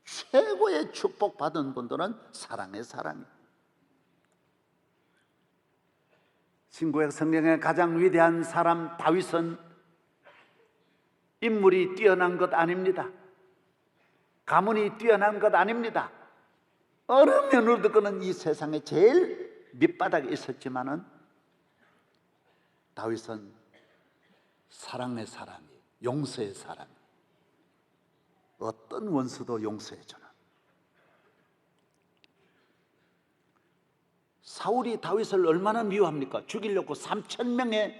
최고의 축복받은 분들은 사랑의 사랑이에요. 신구약 성경의 가장 위대한 사람 다윗은 인물이 뛰어난 것 아닙니다. 가문이 뛰어난 것 아닙니다. 어느 면으로 듣고는 이 세상에 제일 밑바닥에 있었지만은 다윗은 사랑의 사람이, 용서의 사람이, 어떤 원수도 용서해주는. 사울이 다윗을 얼마나 미워합니까? 죽이려고 3,000명의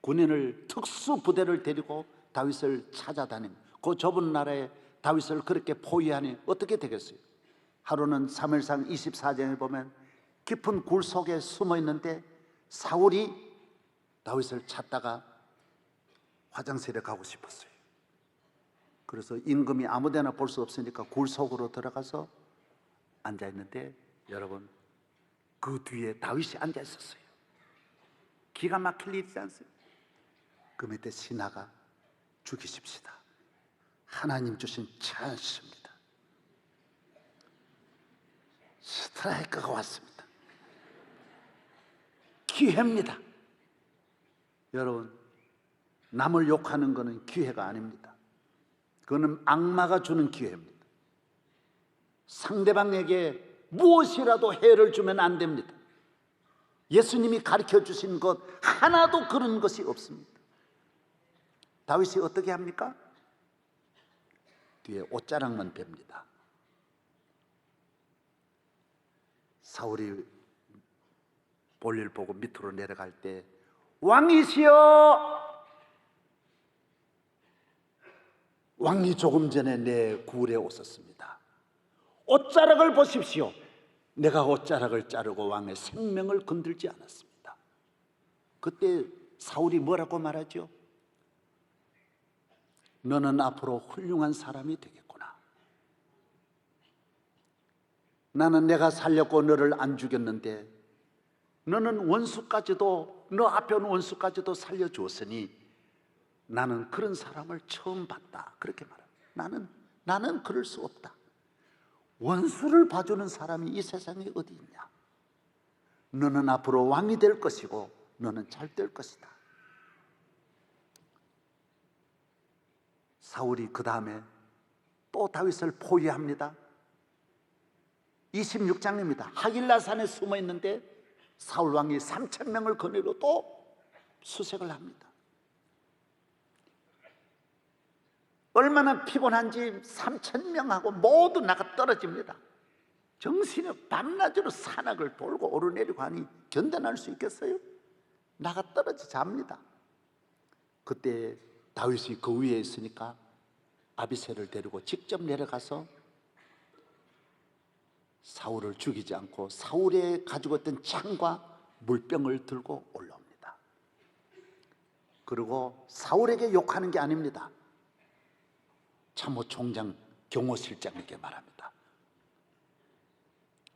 군인을, 특수부대를 데리고 다윗을 찾아다닙니다. 그 좁은 나라에 다윗을 그렇게 포위하니 어떻게 되겠어요? 하루는 사무엘상 24장에 보면 깊은 굴 속에 숨어 있는데 사울이 다윗을 찾다가 화장실에 가고 싶었어요. 그래서 임금이 아무데나 볼 수 없으니까 굴 속으로 들어가서 앉아 있는데, 여러분, 그 뒤에 다윗이 앉아 있었어요. 기가 막힐 일이지 않습니까? 그 밑에 신하가 죽이십시다. 하나님 주신 찬스입니다. 스트라이크가 왔습니다. 기회입니다. 여러분, 남을 욕하는 것은 기회가 아닙니다. 그거는 악마가 주는 기회입니다. 상대방에게 무엇이라도 해를 주면 안 됩니다. 예수님이 가르쳐 주신 것 하나도 그런 것이 없습니다. 다윗이 어떻게 합니까? 뒤에 옷자락만 뺍니다. 사울이 볼일 보고 밑으로 내려갈 때, 왕이시여, 왕이 조금 전에 내 굴에 오셨습니다. 옷자락을 보십시오. 내가 옷자락을 자르고 왕의 생명을 건들지 않았습니다. 그때 사울이 뭐라고 말하죠? 너는 앞으로 훌륭한 사람이 되겠구나. 나는 내가 살렸고 너를 안 죽였는데 너는 원수까지도, 너 앞에 온 원수까지도 살려주었으니 나는 그런 사람을 처음 봤다. 그렇게 말합니다. 나는 그럴 수 없다. 원수를 봐주는 사람이 이 세상에 어디 있냐? 너는 앞으로 왕이 될 것이고 너는 잘 될 것이다. 사울이 그 다음에 또 다윗을 포위합니다. 26장입니다. 하길라산에 숨어 있는데 사울 왕이 3,000명을 거느리고 또 수색을 합니다. 얼마나 피곤한지 3,000명하고 모두 나가 떨어집니다. 정신이 밤낮으로 산악을 돌고 오르내리고 하니 견뎌낼 수 있겠어요? 나가 떨어져 잡니다. 그때 다윗이 그 위에 있으니까 아비새를 데리고 직접 내려가서 사울을 죽이지 않고 사울이 가지고 있던 창과 물병을 들고 올라옵니다. 그리고 사울에게 욕하는 게 아닙니다. 참모총장 경호실장에게 말합니다.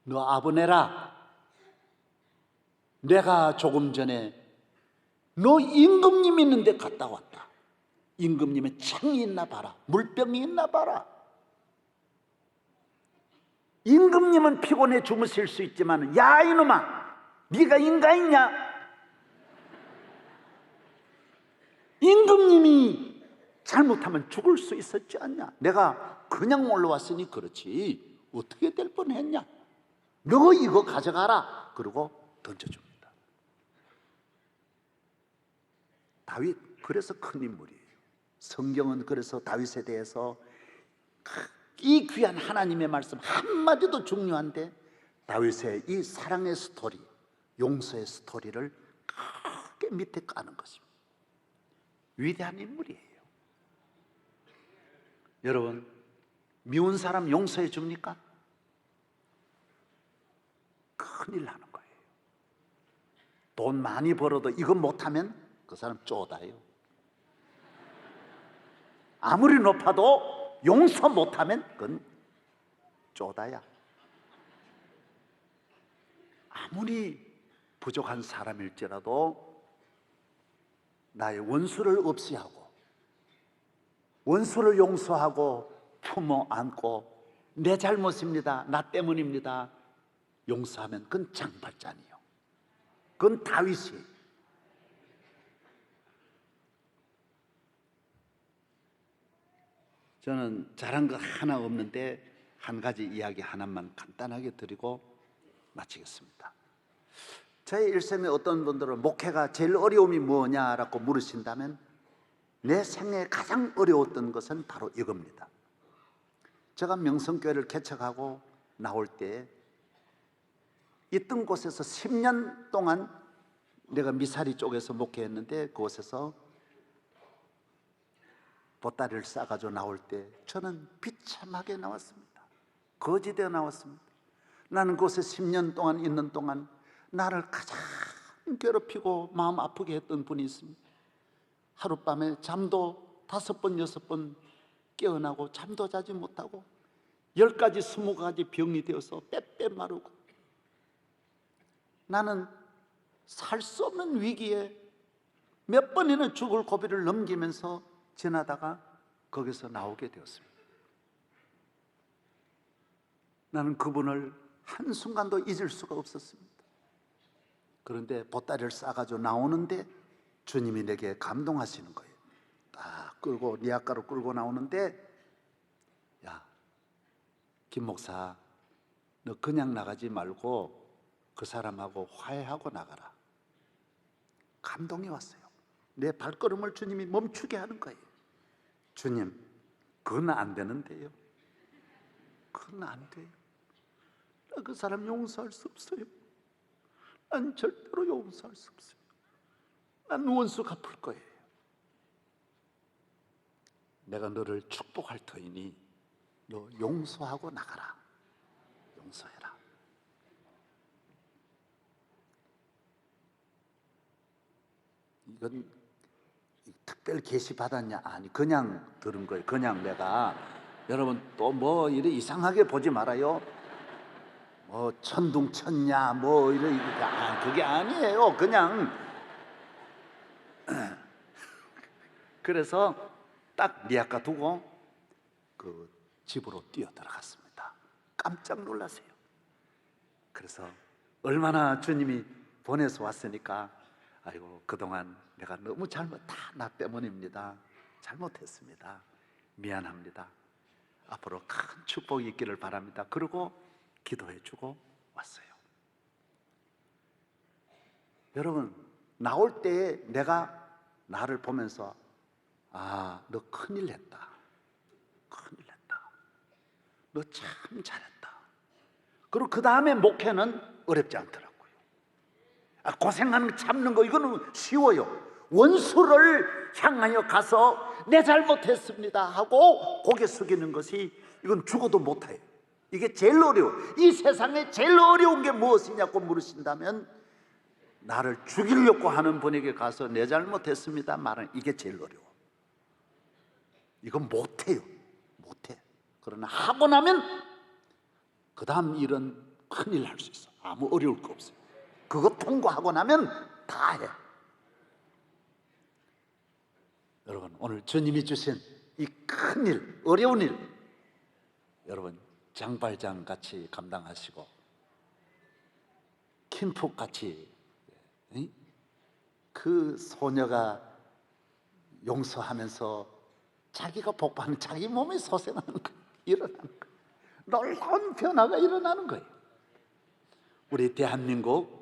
너 아브네라, 내가 조금 전에 너 임금님 있는 데 갔다 왔다. 임금님의 창이 있나 봐라. 물병이 있나 봐라. 임금님은 피곤해 주무실 수 있지만, 야 이놈아, 네가 인간이냐? 임금님이 잘못하면 죽을 수 있었지 않냐? 내가 그냥 올라왔으니 그렇지 어떻게 될 뻔했냐? 너 이거 가져가라. 그리고 던져줍니다. 다윗, 그래서 큰 인물이에요. 성경은 그래서 다윗에 대해서 이 귀한 하나님의 말씀 한마디도 중요한데 다윗의 이 사랑의 스토리, 용서의 스토리를 크게 밑에 까는 것입니다. 위대한 인물이에요. 여러분, 미운 사람 용서해 줍니까? 큰일 나는 거예요. 돈 많이 벌어도 이거 못하면 그 사람 쪼다요. 아무리 높아도 용서 못하면 그건 쪼다야. 아무리 부족한 사람일지라도 나의 원수를 없이 하고 원수를 용서하고 품어 안고 내 잘못입니다, 나 때문입니다 용서하면 그건 장발잔이에요. 그건 다윗이에요. 저는 잘한 거 하나 없는데 한 가지 이야기 하나만 간단하게 드리고 마치겠습니다. 저의 일생에 어떤 분들은 목회가 제일 어려움이 뭐냐라고 물으신다면 내 생애에 가장 어려웠던 것은 바로 이겁니다. 제가 명성교회를 개척하고 나올 때 있던 곳에서 10년 동안 내가 미사리 쪽에서 목회했는데 그곳에서 보따리를 싸가지고 나올 때 저는 비참하게 나왔습니다. 거지되어 나왔습니다. 나는 그곳에 10년 동안 있는 동안 나를 가장 괴롭히고 마음 아프게 했던 분이 있습니다. 하룻밤에 잠도 5번, 6번 깨어나고 잠도 자지 못하고 10가지, 20가지 병이 되어서 빼빼 마르고 나는 살 수 없는 위기에 몇 번이나 죽을 고비를 넘기면서 지나다가 거기서 나오게 되었습니다. 나는 그분을 한순간도 잊을 수가 없었습니다. 그런데 보따리를 싸가지고 나오는데 주님이 내게 감동하시는 거예요. 딱 끌고 니아가로 끌고 나오는데 야, 김 목사 너 그냥 나가지 말고 그 사람하고 화해하고 나가라. 감동이 왔어요. 내 발걸음을 주님이 멈추게 하는 거예요. 주님, 그건 안 되는데요. 그건 안 돼요. 나 그 사람 용서할 수 없어요. 난 절대로 용서할 수 없어요. 난 원수 갚을 거예요. 내가 너를 축복할 터이니 너 용서하고 나가라. 용서해라. 이건 특별 계시 받았냐? 아니, 그냥 들은 거예요. 그냥 내가 여러분 또 뭐 이래 이상하게 보지 말아요. 뭐 천둥쳤냐 뭐 이래 그게 아니에요. 그냥 그래서 딱 니아까 두고 그 집으로 뛰어 들어갔습니다. 깜짝 놀랐어요. 그래서 얼마나 주님이 보내서 왔으니까 아이고 그동안 내가 너무 다 나 때문입니다. 잘못했습니다. 미안합니다. 앞으로 큰 축복이 있기를 바랍니다. 그러고 기도해주고 왔어요. 여러분 나올 때 내가 나를 보면서 아, 너 큰일 했다. 큰일 했다. 너 참 잘했다. 그리고 그 다음에 목회는 어렵지 않더라고요. 고생하는 거 참는 거 이거는 쉬워요. 원수를 향하여 가서 내 잘못했습니다 하고 고개 숙이는 것이 이건 죽어도 못해요. 이게 제일 어려워. 이 세상에 제일 어려운 게 무엇이냐고 물으신다면 나를 죽이려고 하는 분에게 가서 내 잘못했습니다 말은 이게 제일 어려워. 이건 못해요. 못해. 그러나 하고 나면 그 다음 일은 큰일 날 수 있어. 아무 어려울 거 없어요. 그거 통과하고 나면 다 해. 여러분 오늘 주님이 주신 이 큰일, 어려운 일 여러분 장발장 같이 감당하시고 킴푹 같이 그 소녀가 용서하면서 자기가 복받는 자기 몸이 소생하는 거예요. 일어나는 거예요. 놀라운 변화가 일어나는 거예요. 우리 대한민국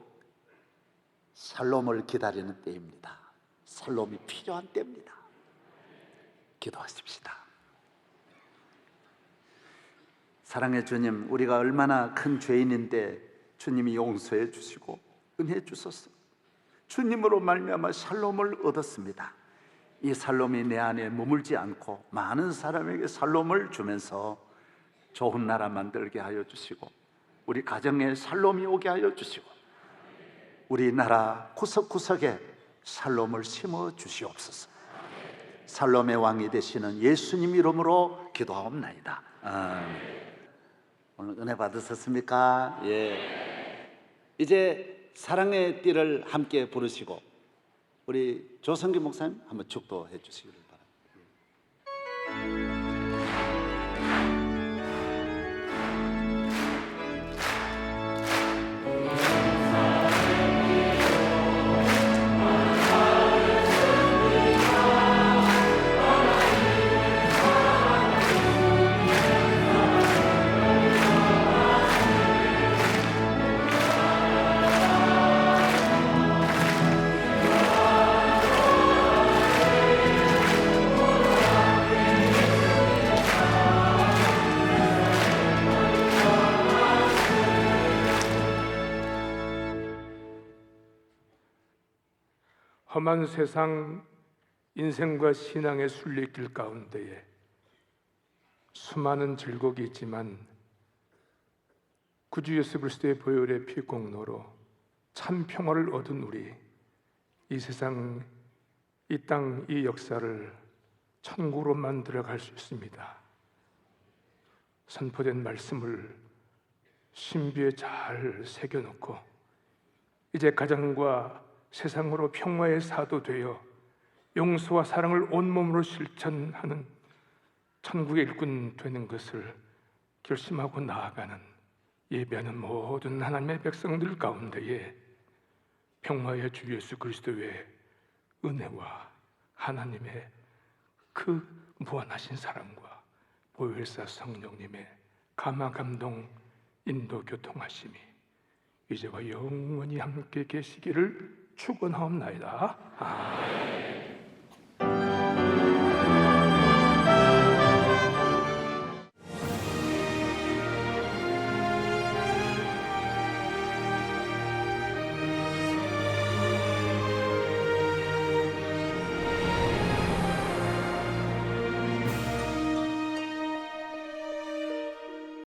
살롬을 기다리는 때입니다. 살롬이 필요한 때입니다. 기도하십시다. 사랑의 주님, 우리가 얼마나 큰 죄인인데 주님이 용서해 주시고 은혜 주소서. 주님으로 말미암아 살롬을 얻었습니다. 이 살롬이 내 안에 머물지 않고 많은 사람에게 살롬을 주면서 좋은 나라 만들게 하여 주시고 우리 가정에 살롬이 오게 하여 주시고 우리나라 구석구석에 살롬을 심어 주시옵소서. 살롬의 왕이 되시는 예수님 이름으로 기도하옵나이다. 오늘 은혜 받으셨습니까? 예. 이제 사랑의 띠를 함께 부르시고 우리 조성기 목사님 한번 축도해 주시기를 바랍니다. 험한 세상 인생과 신앙의 순례길 가운데에 수많은 질곡이 있지만 구주 예수 그리스도의 보혈의 피 공로로 참 평화를 얻은 우리, 이 세상, 이 땅, 이 역사를 천국으로 만들어갈 수 있습니다. 선포된 말씀을 신비에 잘 새겨놓고 이제 가정과 세상으로 평화의 사도 되어 용서와 사랑을 온몸으로 실천하는 천국의 일꾼 되는 것을 결심하고 나아가는 예배하는 모든 하나님의 백성들 가운데에 평화의 주 예수 그리스도의 은혜와 하나님의 그 무한하신 사랑과 보혈사 성령님의 감화 감동 인도 교통하심이 이제와 영원히 함께 계시기를 축원하옵나이다. 아멘.